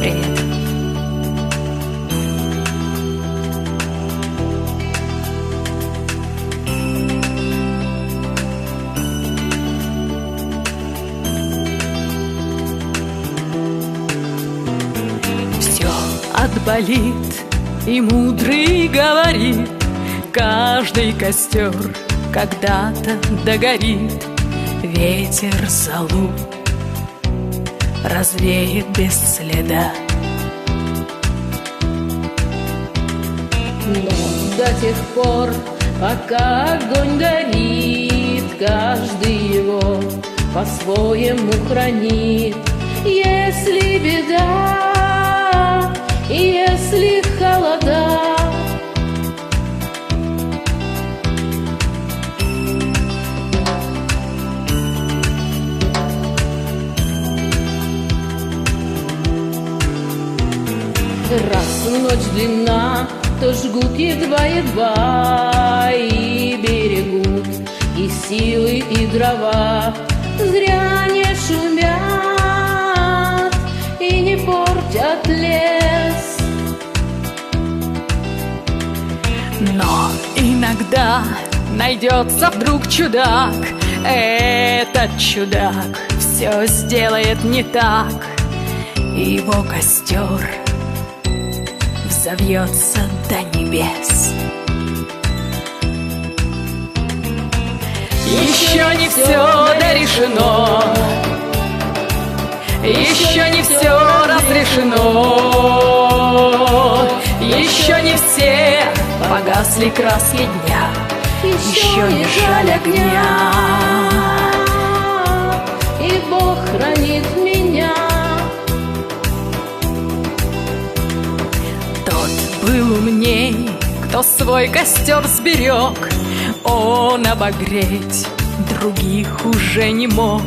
Привет. Все отболит, и мудрый говорит: каждый костер когда-то догорит. Ветер золу развеет без следа. Но до тех пор, пока огонь горит, каждый его по-своему хранит. Если беда, если холода, раз ночь длинна, то жгут едва-едва и берегут и силы, и дрова. Зря не шумят и не портят лес. Но иногда найдется вдруг чудак. Этот чудак все сделает не так. Его костер взовьется до небес. Еще не все дорешено, еще не все разрешено, еще не все погасли краски дня, еще не жаль огня. И Бог хранит меня. Тот был умней, кто свой костер сберег. Он обогреть других уже не мог,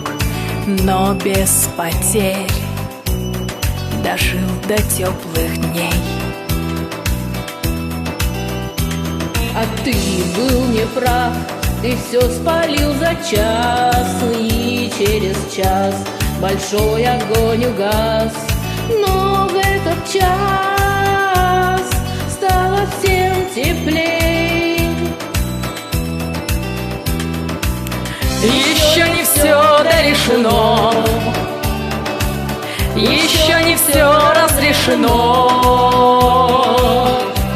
но без потерь дожил до теплых дней. А ты был неправ, ты все спалил за час, и через час большой огонь угас. Но в этот час стало всем теплей. Еще не все дорешено, еще не все разрешено,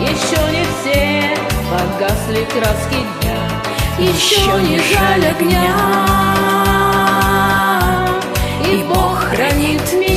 еще не все погасли краски дня, еще не жаль огня. и Бог хранит меня.